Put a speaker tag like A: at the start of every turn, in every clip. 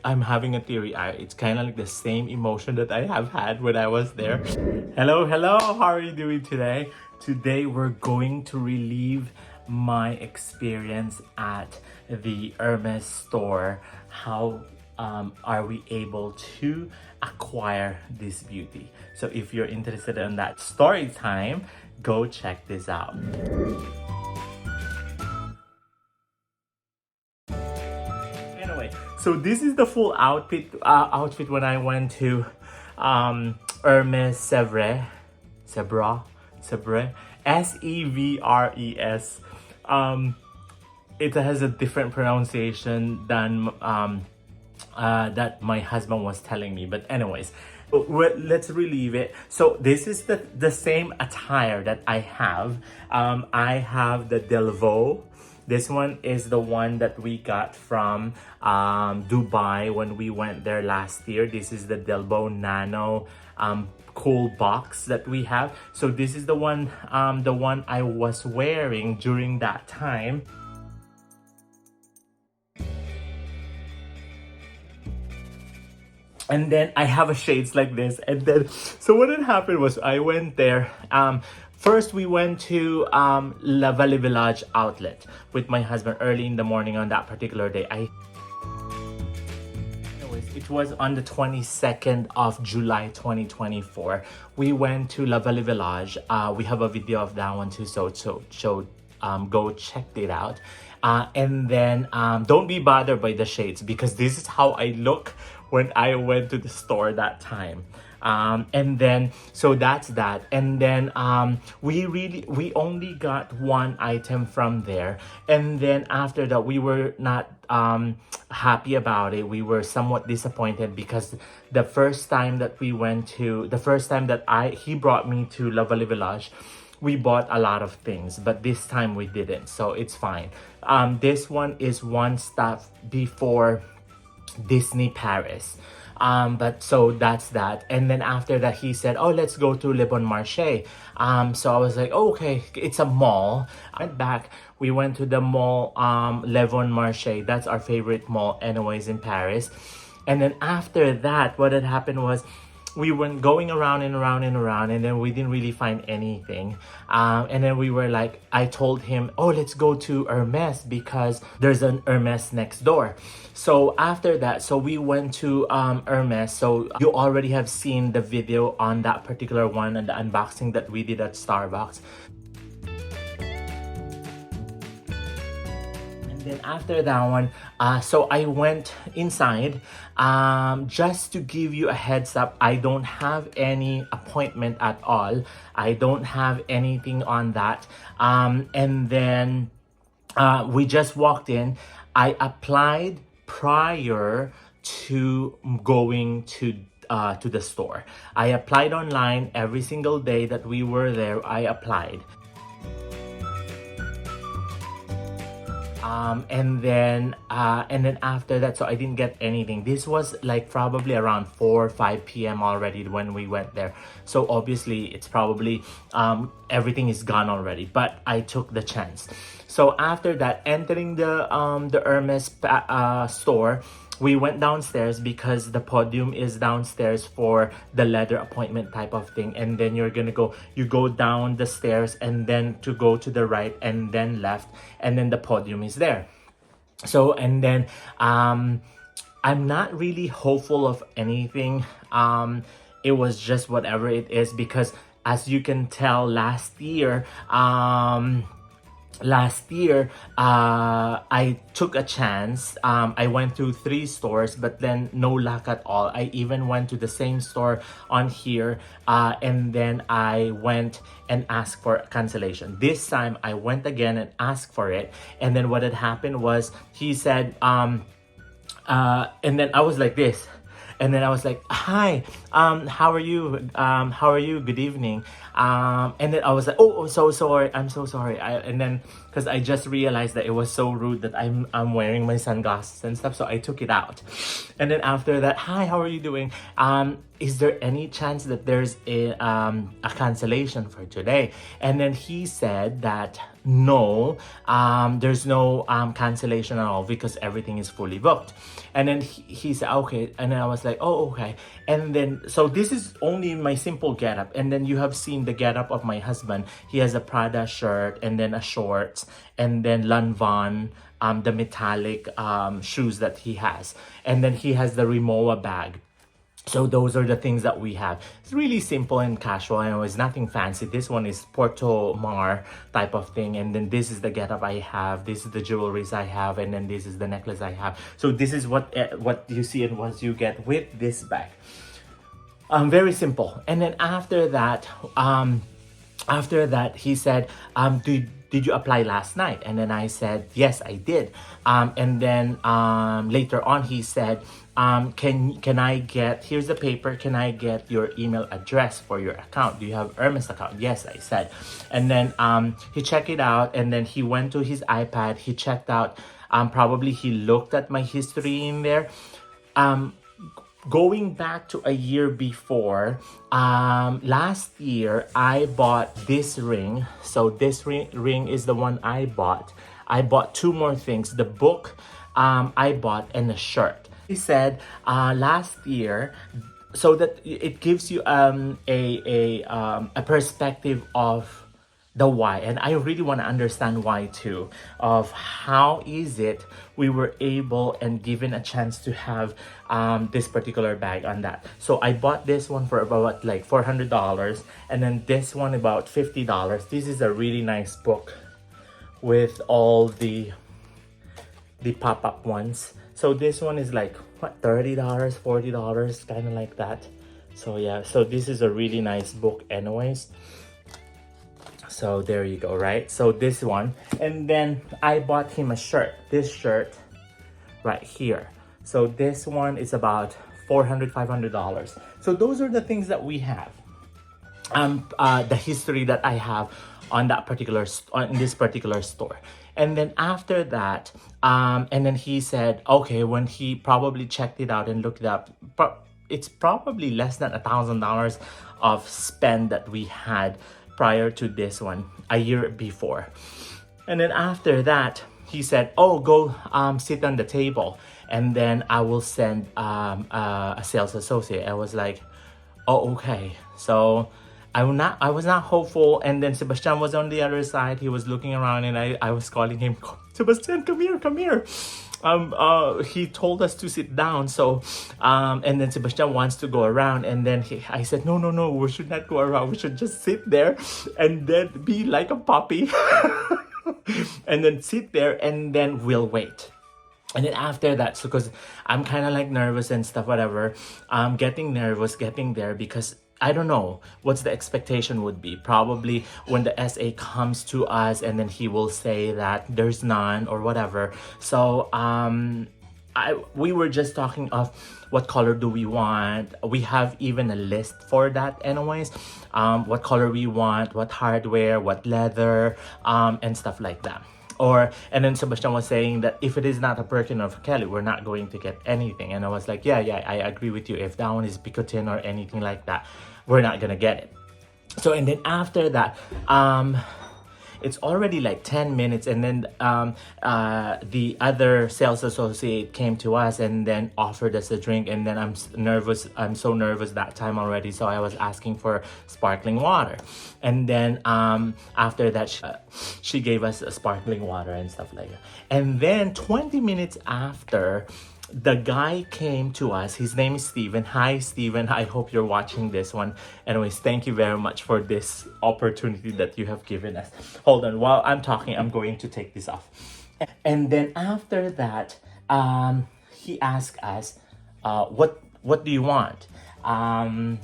A: I'm having a theory. It's kind of like the same emotion that I have had when I was there. Hello, how are you doing today? Today we're going to relive my experience at the Hermes store. How are we able to acquire this beauty? So if you're interested in that story time, go check this out. Anyway, so this is the full outfit when I went to Hermes Sevres, Sevres. It has a different pronunciation than that my husband was telling me, but anyways, let's relieve it. So this is the same attire that I have. I have the Delvaux. This one is the one that we got from Dubai when we went there last year. This is the Delvaux Nano cool box that we have. So this is the one I was wearing during that time. And then I have a shades like this. And then, so what had happened was I went there. First, we went to La Vallée Village outlet with my husband early in the morning on that particular day. Anyways, it was on the 22nd of July 2024. We went to La Vallée Village. We have a video of that one too, so go check it out. And then don't be bothered by the shades, because this is how I look when I went to the store that time. And then, so that's that. And then we only got one item from there. And then after that, we were not happy about it. We were somewhat disappointed because the first time that he brought me to La Vallée Village, we bought a lot of things, but this time we didn't, so it's fine. This one is one stop before Disney Paris. But so that's that. And then after that, he said, oh, let's go to Le Bon Marché. So I was like, oh, okay, it's a mall. I went back, we went to the mall, Le Bon Marché. That's our favorite mall anyways in Paris. And then after that, what had happened was we went going around and around and around, and then we didn't really find anything. And then we were like, I told him, oh, let's go to Hermes because there's an Hermes next door. So after that, so we went to Hermes. So you already have seen the video on that particular one and the unboxing that we did at Starbucks. Then after that one, so I went inside. Just to give you a heads up, I don't have any appointment at all. I don't have anything on that. And then we just walked in. I applied prior to going to the store. I applied online every single day that we were there. I applied. And then after that, so I didn't get anything. This was like probably around 4 or 5 p.m. already when we went there. So obviously it's probably everything is gone already, but I took the chance. So after that, entering the Hermes store, we went downstairs because the podium is downstairs for the leather appointment type of thing. And then you go down the stairs and then to go to the right and then left, and then the podium is there. So, and then I'm not really hopeful of anything. It was just whatever it is, because as you can tell, last year I took a chance. I went to 3 stores, but then no luck at all. I even went to the same store on here, and then I went and asked for cancellation. This time I went again and asked for it, and then what had happened was he said and then I was like this. And then I was like, hi, how are you? Good evening. And then I was like, oh, so sorry. I'm so sorry. And then, because I just realized that it was so rude that I'm wearing my sunglasses and stuff. So I took it out. And then after that, hi, how are you doing? is there any chance that there's a cancellation for today? And then he said that no, there's no cancellation at all because everything is fully booked. And then he said, okay. And then I was like, oh, okay. And then, so this is only my simple getup. And then you have seen the getup of my husband. He has a Prada shirt and then a shorts and then Lanvin, the metallic shoes that he has. And then he has the Rimowa bag. So those are the things that we have. It's really simple and casual, and it was nothing fancy. This one is Porto Mar type of thing, and then this is the getup I have. This is the jewelries I have, and then this is the necklace I have. So this is what you see and what you get with this bag. Very simple. And then after that he said, did you apply last night? And then I said, yes, I did. And then later on he said, can I get, here's the paper, can I get your email address for your account? Do you have Hermes account? Yes, I said. And then he checked it out, and then he went to his iPad, he checked out, probably he looked at my history in there. Going back to a year before, last year I bought this ring. So this ring is the one I bought. I bought two more things, the book I bought and a shirt. He said last year, so that it gives you a perspective of the why, and I really want to understand why too, of how is it we were able and given a chance to have this particular bag on that. So I bought this one for about like $400, and then this one about $50. This is a really nice book with all the pop-up ones. So this one is like what, $30, $40, kind of like that. So yeah, so this is a really nice book anyways. So there you go, right? So this one, and then I bought him a shirt, this shirt right here. So this one is about $400, $500. So those are the things that we have. The history that I have on that particular in this particular store. And then after that, and then he said, okay, when he probably checked it out and looked it up, it's probably less than $1,000 of spend that we had prior to this one a year before. And then after that, he said, oh, go sit on the table, and then I will send a sales associate. I was like, oh, okay. So I was not hopeful. And then Sebastian was on the other side. He was looking around, and I was calling him, Sebastian, come here. He told us to sit down. So and then Sebastian wants to go around, and then I said, no, we should not go around. We should just sit there and then be like a puppy and then sit there, and then we'll wait. And then after that, so because I'm kind of like nervous and stuff, whatever, getting nervous getting there, because I don't know what's the expectation would be. Probably when the SA comes to us, and then he will say that there's none or whatever. So we were just talking of what color do we want. We have even a list for that anyways. What color we want, what hardware, what leather, and stuff like that. And then Sebastian was saying that if it is not a Birkin or Kelly, we're not going to get anything. And I was like, yeah, I agree with you. If that one is Picotin or anything like that, we're not gonna get it. So, and then after that, it's already like 10 minutes, and then the other sales associate came to us and then offered us a drink, and then I'm so nervous that time already, so I was asking for sparkling water. And then after that, she gave us a sparkling water and stuff like that. And then 20 minutes after, the guy came to us. His name is Steven. Hi, Steven. I hope you're watching this one. Anyways, thank you very much for this opportunity that you have given us. Hold on. While I'm talking, I'm going to take this off. And then after that, he asked us, what do you want? And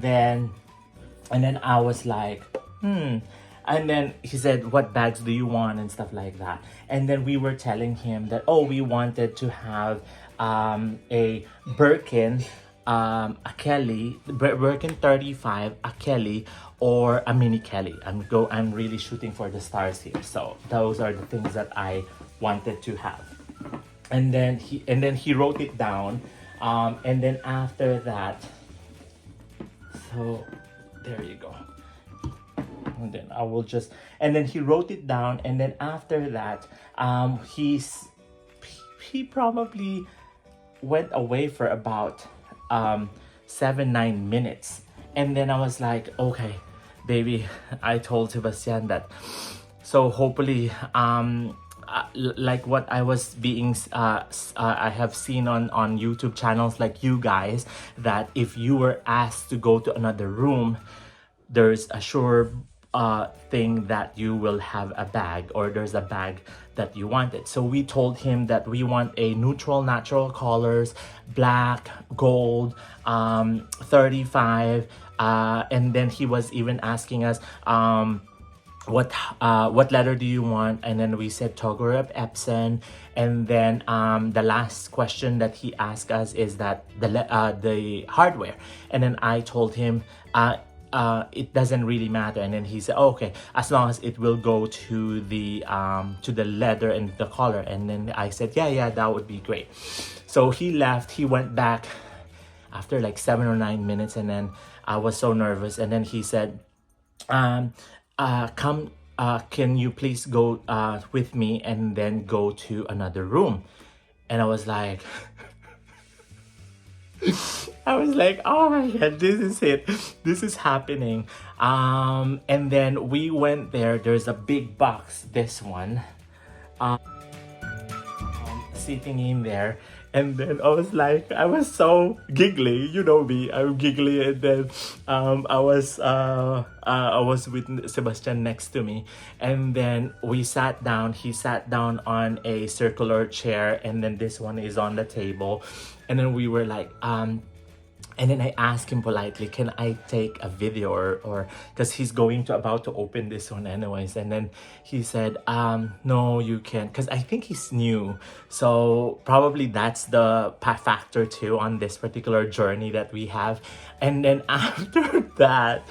A: then I was like, And then he said, what bags do you want and stuff like that. And then we were telling him that, we wanted to have a Birkin, a Kelly, Birkin 35, a Kelly, or a mini Kelly. I'm really shooting for the stars here. So those are the things that I wanted to have. And then he wrote it down. And then after that, So there you go. And then I will just, and then he wrote it down, and then after that, he probably went away for about 7-9 minutes, and then I was like, okay, baby, I told Sebastian that, so hopefully like what I was being I have seen on YouTube channels like you guys, that if you were asked to go to another room, there's a sure thing that you will have a bag, or there's a bag that you wanted. So we told him that we want a neutral natural colors, black, gold, 35, and then he was even asking us what letter do you want, and then we said Togo or Epson. And then the last question that he asked us is that the hardware, and then I told him it doesn't really matter, and then he said, oh, okay, as long as it will go to the leather and the color. And then I said, yeah, that would be great. So he left, he went back after like 7 or 9 minutes, and then I was so nervous, and then he said, can you please go with me and then go to another room? And I was like oh my god, this is it, this is happening. And then we went there. There's a big box, this one, sitting in there. And then I was so giggly, you know me, I'm giggly. And then I was with Sebastian next to me, and then we sat down. He sat down on a circular chair, and then this one is on the table. And then we were like, and then I asked him politely, can I take a video, or because he's about to open this one anyways. And then he said, no, you can't, because I think he's new. So probably that's the factor too on this particular journey that we have. And then after that,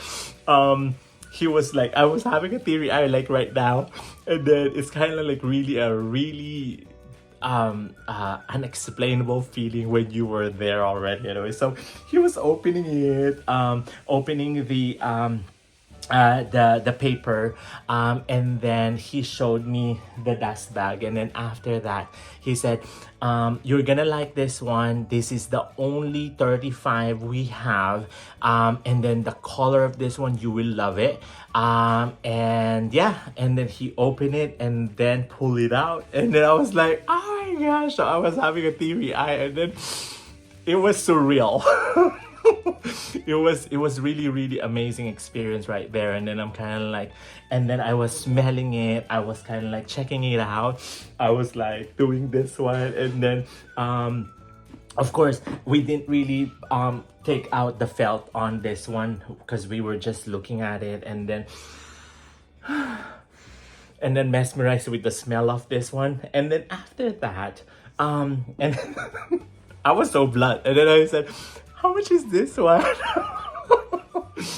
A: he was like, I was having a teary eye like right now. And then it's kind of like really unexplainable feeling when you were there already. Anyway, so he was opening it, opening the paper, and then he showed me the dust bag. And then after that, he said, you're gonna like this one, this is the only 35 we have, and then the color of this one, you will love it. And yeah, and then he opened it and then pulled it out, and then I was like, oh my gosh, I was having a teary eye. And then it was surreal. it was really amazing experience right there. And then I'm kind of like, and then I was smelling it, I was kind of like checking it out, I was like doing this one. And then of course we didn't really take out the felt on this one, because we were just looking at it, and then mesmerized with the smell of this one. And then after that, and I was so blunt, and then I said, how much is this one?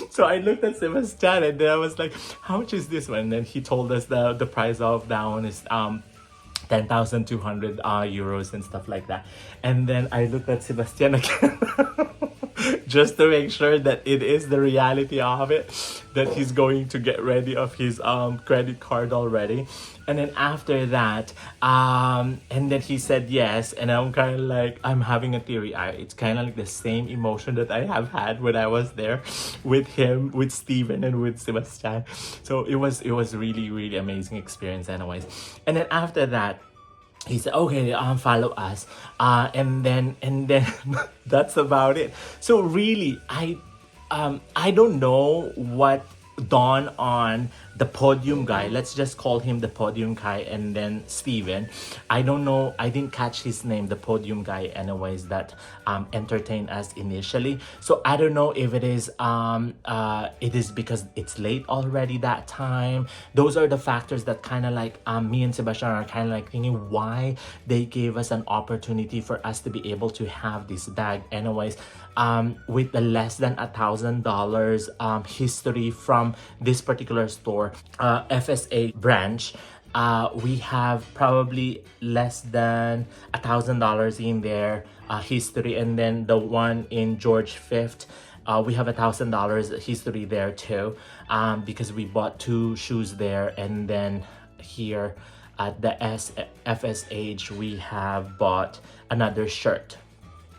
A: So I looked at Sebastian, and then I was like, how much is this one? And then he told us the price of that one is 10,200 euros and stuff like that. And then I looked at Sebastian again just to make sure that it is the reality of it, that he's going to get ready of his credit card already. And then after that, and then he said yes, and I'm kind of like, I'm having a teary eye. It's kind of like the same emotion that I have had when I was there with him, with Steven, and with Sebastian. So it was really amazing experience anyways. And then after that, he said, okay, follow us, and then that's about it. So really, I don't know what dawned on the podium guy. Let's just call him the podium guy, and then Steven. I don't know, I didn't catch his name, the podium guy anyways, that entertained us initially. So I don't know if it is because it's late already that time. Those are the factors that kind of like me and Sebastian are kind of like thinking why they gave us an opportunity for us to be able to have this bag anyways, with the less than $1,000 history from this particular store, FSA branch. We have probably less than $1,000 in their history. And then the one in George Fifth, We have $1,000 history there too, because we bought 2 shoes there, and then here at the FSH we have bought another shirt.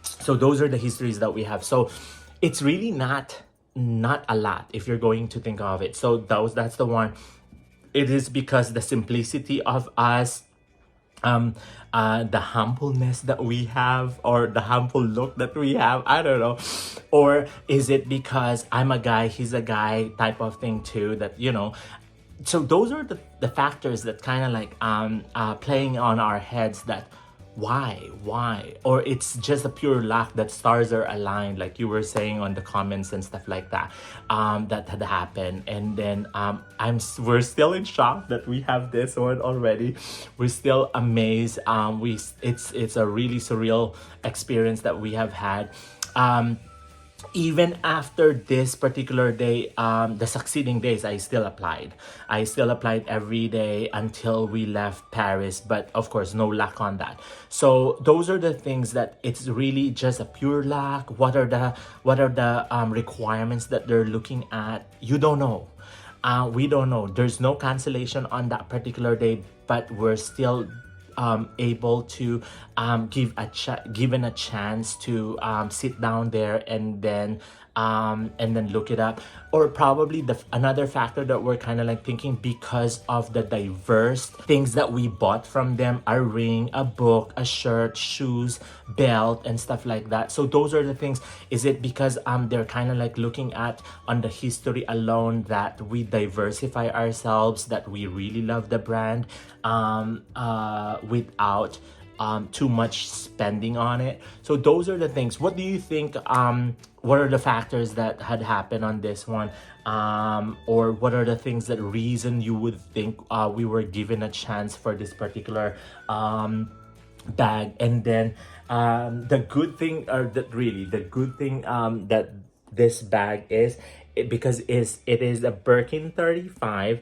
A: So those are the histories that we have. So it's really not a lot if you're going to think of it. So that's the one. It is because the simplicity of us, the humbleness that we have, or the humble look that we have, I don't know. Or is it because I'm a guy, he's a guy type of thing too, that, you know. So those are the factors that kind of like playing on our heads, that why, or it's just a pure luck that stars are aligned, like you were saying on the comments and stuff like that, that had happened. And then we're still in shock that we have this one already. We're still amazed. It's a really surreal experience that we have had. Even after this particular day, the succeeding days, I still applied every day until we left Paris, but of course no luck on that. So those are the things that it's really just a pure luck. What are the requirements that they're looking at? You don't know. We don't know. There's no cancellation on that particular day, but we're still able to given a chance to sit down there and then look it up. Or probably another factor that we're kind of like thinking, because of the diverse things that we bought from them, a ring, a book, a shirt, shoes, belt, and stuff like that. So those are the things. Is it because they're kind of like looking at on the history alone that we diversify ourselves, that we really love the brand without too much spending on it? So those are the things. What do you think? What are the factors that had happened on this one? Or what are the things that reason you would think we were given a chance for this particular bag? And then the good thing, or the good thing that this bag is, because it is a Birkin 35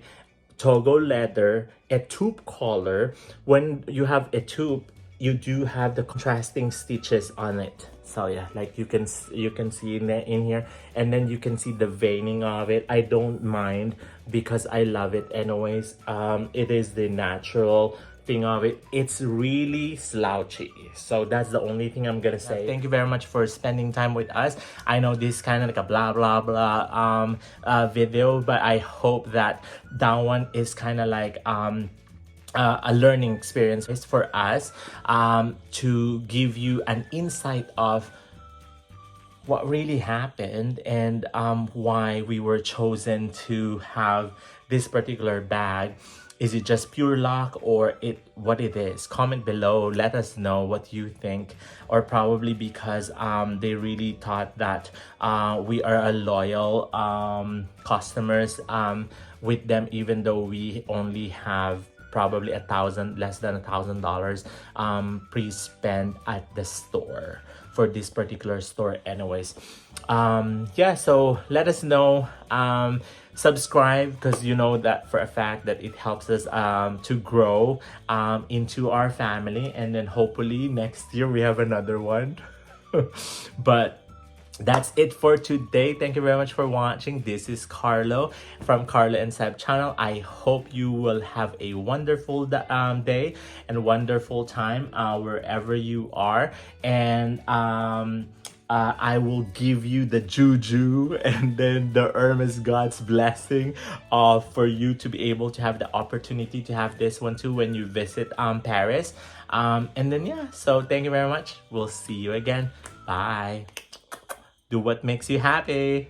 A: Togo leather ETOUPE collar. When you have ETOUPE, you do have the contrasting stitches on it. So yeah, like you can see in here, and then you can see the veining of it. I don't mind because I love it anyways. It is the natural thing of it. It's really slouchy, so that's the only thing I'm gonna say. Thank you very much for spending time with us. I know this is kind of like a blah blah blah video, but I hope that one is kind of like a learning experience for us, to give you an insight of what really happened, and why we were chosen to have this particular bag. Is it just pure luck, or what it is? Comment below, let us know what you think. Or probably because they really thought that we are a loyal customers with them, even though we only have probably less than $1,000 pre-spend at the store for this particular store anyways. Yeah, so let us know. Subscribe, because you know that for a fact that it helps us to grow into our family, and then hopefully next year we have another one. But that's it for today. Thank you very much for watching. This is Carlo from Carlo&Seb channel. I hope you will have a wonderful day and wonderful time wherever you are. And I will give you the juju and then the Hermes God's blessing for you to be able to have the opportunity to have this one too when you visit Paris. And then yeah, so thank you very much. We'll see you again. Bye. Do what makes you happy.